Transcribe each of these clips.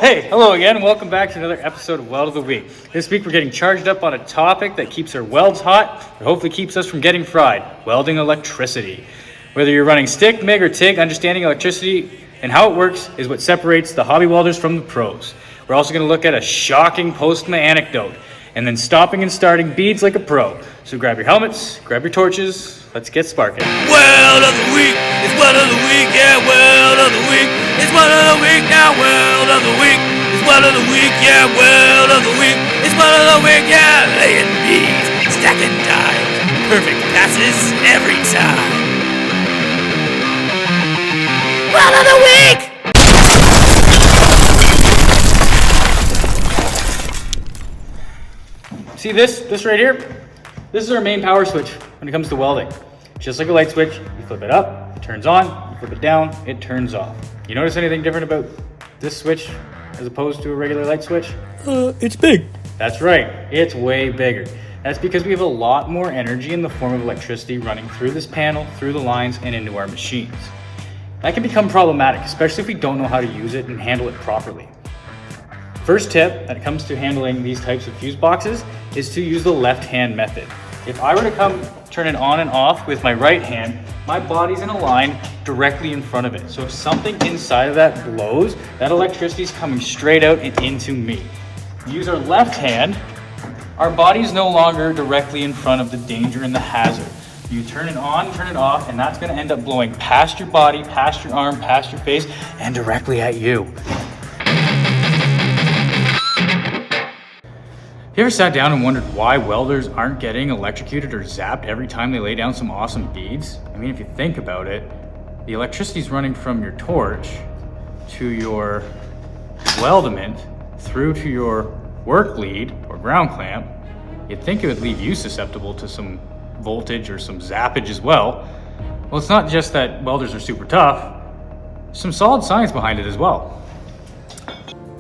Hey, hello again, and welcome back to another episode of Weld of the Week. This week we're getting charged up on a topic that keeps our welds hot, and hopefully keeps us from getting fried: welding electricity. Whether you're running stick, MIG, or TIG, understanding electricity and how it works is what separates the hobby welders from the pros. We're also going to look at a shocking Postma anecdote, and then stopping and starting beads like a pro. So grab your helmets, grab your torches, let's get sparking. Weld of the week, it's weld of the week, yeah, weld of the week, it's weld of the week, now weld of the week, it's weld of the week, yeah, weld of the week, it's weld of the week, yeah, laying beads, stacking dimes, perfect passes every time. Weld of the week! See this right here? This is our main power switch when it comes to welding. Just like a light switch, you flip it up, it turns on, you flip it down, it turns off. You notice anything different about this switch as opposed to a regular light switch? It's big. That's right, it's way bigger. That's because we have a lot more energy in the form of electricity running through this panel, through the lines, and into our machines. That can become problematic, especially if we don't know how to use it and handle it properly. First tip when it comes to handling these types of fuse boxes is to use the left-hand method. If I were to turn it on and off with my right hand, my body's in a line directly in front of it. So if something inside of that blows, that electricity is coming straight out and into me. Use our left hand, our body's no longer directly in front of the danger and the hazard. You turn it on, turn it off, and that's gonna end up blowing past your body, past your arm, past your face, and directly at you. You ever sat down and wondered why welders aren't getting electrocuted or zapped every time they lay down some awesome beads? I mean, if you think about it, the electricity's running from your torch to your weldment through to your work lead or ground clamp. You'd think it would leave you susceptible to some voltage or some zappage as well. Well, it's not just that welders are super tough. There's some solid science behind it as well.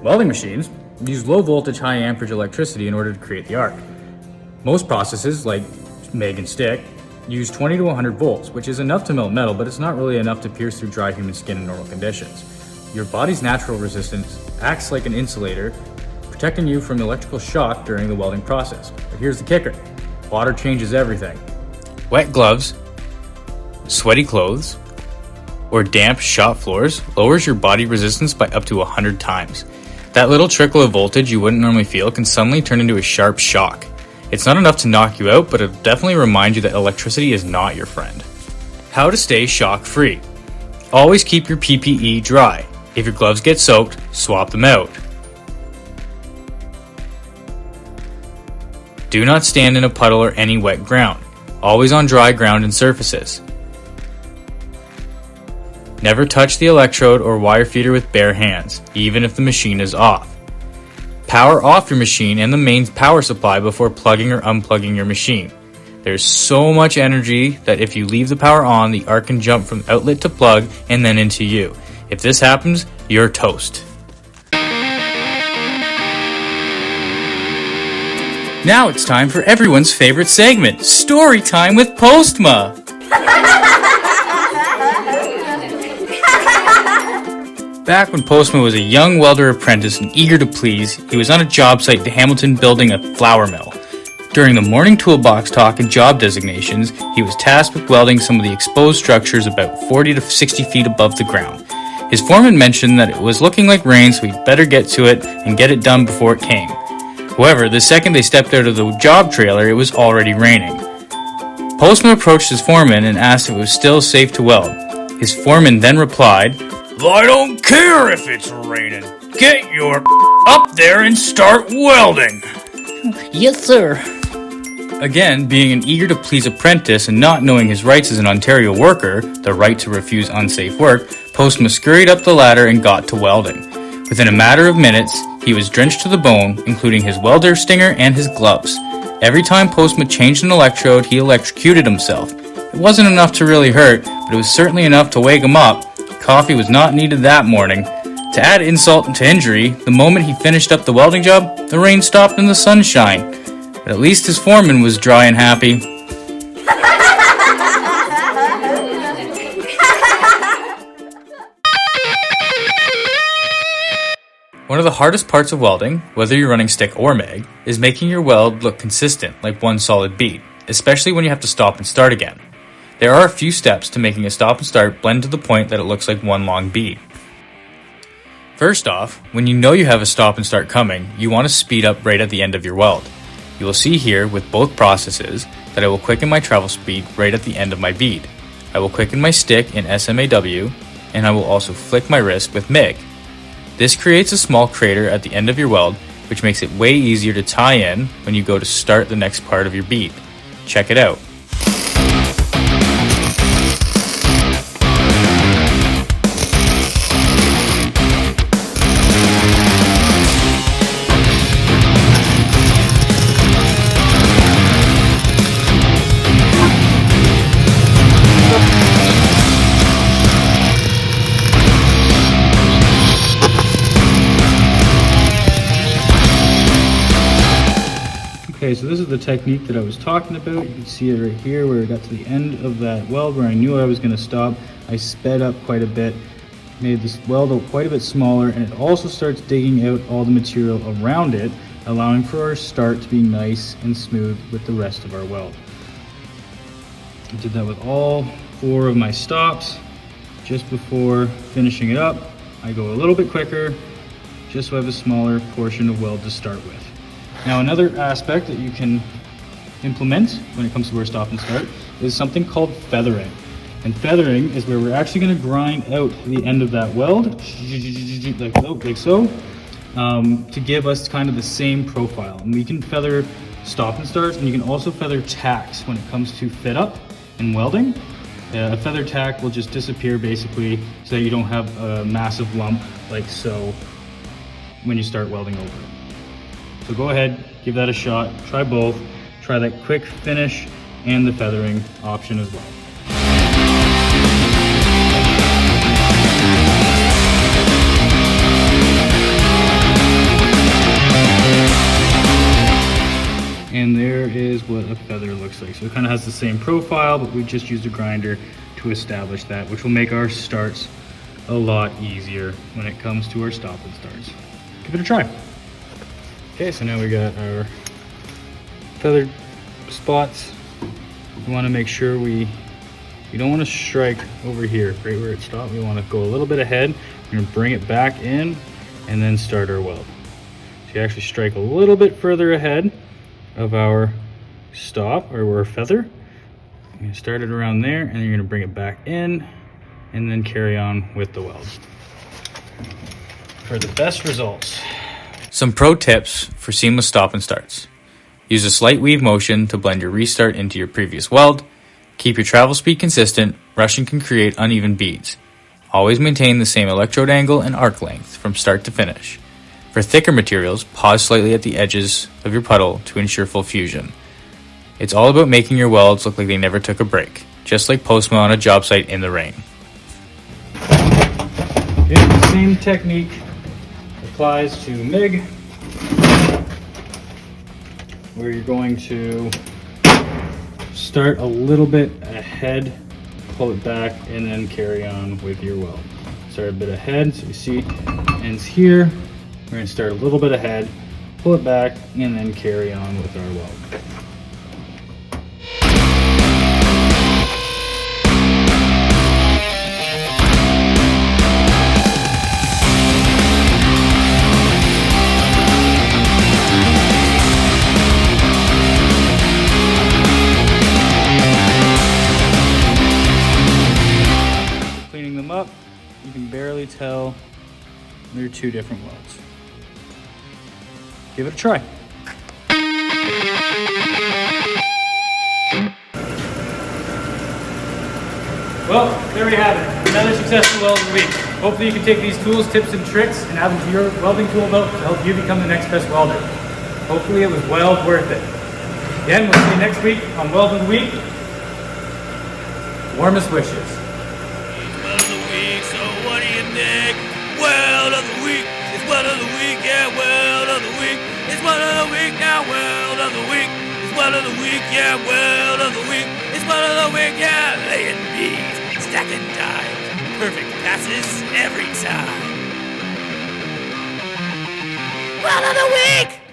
Welding machines use low voltage, high amperage electricity in order to create the arc. Most processes, like MIG and stick, use 20 to 100 volts, which is enough to melt metal, but it's not really enough to pierce through dry human skin in normal conditions. Your body's natural resistance acts like an insulator, protecting you from electrical shock during the welding process. But here's the kicker: water changes everything. Wet gloves, sweaty clothes, or damp shop floors lowers your body resistance by up to 100 times. That little trickle of voltage you wouldn't normally feel can suddenly turn into a sharp shock. It's not enough to knock you out, but it'll definitely remind you that electricity is not your friend. How to stay shock-free. Always keep your PPE dry. If your gloves get soaked, swap them out. Do not stand in a puddle or any wet ground. Always on dry ground and surfaces. Never touch the electrode or wire feeder with bare hands, even if the machine is off. Power off your machine and the main power supply before plugging or unplugging your machine. There's so much energy that if you leave the power on, the arc can jump from outlet to plug and then into you. If this happens, you're toast. Now it's time for everyone's favorite segment, Story Time with Postma. Back when Postma was a young welder apprentice and eager to please, he was on a job site in Hamilton building a flour mill. During the morning toolbox talk and job designations, he was tasked with welding some of the exposed structures about 40 to 60 feet above the ground. His foreman mentioned that it was looking like rain, so he'd better get to it and get it done before it came. However, the second they stepped out of the job trailer, it was already raining. Postma approached his foreman and asked if it was still safe to weld. His foreman then replied, "I don't care if it's raining. Get your up there and start welding." Yes, sir. Again, being an eager-to-please apprentice and not knowing his rights as an Ontario worker, the right to refuse unsafe work, Postma scurried up the ladder and got to welding. Within a matter of minutes, he was drenched to the bone, including his welder stinger and his gloves. Every time Postma changed an electrode, he electrocuted himself. It wasn't enough to really hurt, but it was certainly enough to wake him up. Coffee was not needed that morning. To add insult to injury, the moment he finished up the welding job, the rain stopped and the sun shined. But at least his foreman was dry and happy. One of the hardest parts of welding, whether you're running stick or MIG, is making your weld look consistent like one solid bead, especially when you have to stop and start again. There are a few steps to making a stop and start blend to the point that it looks like one long bead. First off, when you know you have a stop and start coming, you want to speed up right at the end of your weld. You will see here with both processes that I will quicken my travel speed right at the end of my bead. I will quicken my stick in SMAW, and I will also flick my wrist with MIG. This creates a small crater at the end of your weld, which makes it way easier to tie in when you go to start the next part of your bead. Check it out. Okay, so this is the technique that I was talking about. You can see it right here where it got to the end of that weld where I knew I was going to stop. I sped up quite a bit, made this weld quite a bit smaller, and it also starts digging out all the material around it, allowing for our start to be nice and smooth with the rest of our weld. I did that with all 4 of my stops. Just before finishing it up, I go a little bit quicker, just so I have a smaller portion of weld to start with. Now, another aspect that you can implement when it comes to our stop and start is something called feathering. And feathering is where we're actually going to grind out the end of that weld, like so, to give us kind of the same profile. And we can feather stop and starts, and you can also feather tacks when it comes to fit up and welding. A feather tack will just disappear basically so that you don't have a massive lump like so when you start welding over it. So go ahead, give that a shot, try both, try that quick finish and the feathering option as well. And there is what a feather looks like. So it kind of has the same profile, but we just used a grinder to establish that, which will make our starts a lot easier when it comes to our stop and starts. Give it a try. Okay, so now we got our feathered spots. We want to make sure we don't want to strike over here, right where it stopped. We want to go a little bit ahead. We're going to bring it back in and then start our weld. So you actually strike a little bit further ahead of our stop or our feather. You're going to start it around there and you're going to bring it back in and then carry on with the weld. For the best results. Some pro tips for seamless stop and starts. Use a slight weave motion to blend your restart into your previous weld. Keep your travel speed consistent. Rushing can create uneven beads. Always maintain the same electrode angle and arc length from start to finish. For thicker materials, pause slightly at the edges of your puddle to ensure full fusion. It's all about making your welds look like they never took a break, just like postmen on a job site in the rain. Okay, the same technique applies to MIG, where you're going to start a little bit ahead, pull it back, and then carry on with your weld. Start a bit ahead, so you see ends here. We're going to start a little bit ahead, pull it back, and then carry on with our weld. Cleaning them up, you can barely tell they're 2 different welds. Give it a try. Well, there we have it. Another successful weld of the week. Hopefully you can take these tools, tips, and tricks and add them to your welding tool belt to help you become the next best welder. Hopefully it was well worth it. Again, we'll see you next week on Weld of the Week. Warmest wishes. Weld of the week, so what do you think? Weld of the week, it's weld of the week, yeah, weld of the week. It's weld of the week, now weld of the week. It's weld of the week, yeah, weld of the week. It's weld of the week, yeah, laying bees, stacking dimes, perfect passes every time. Weld of the week!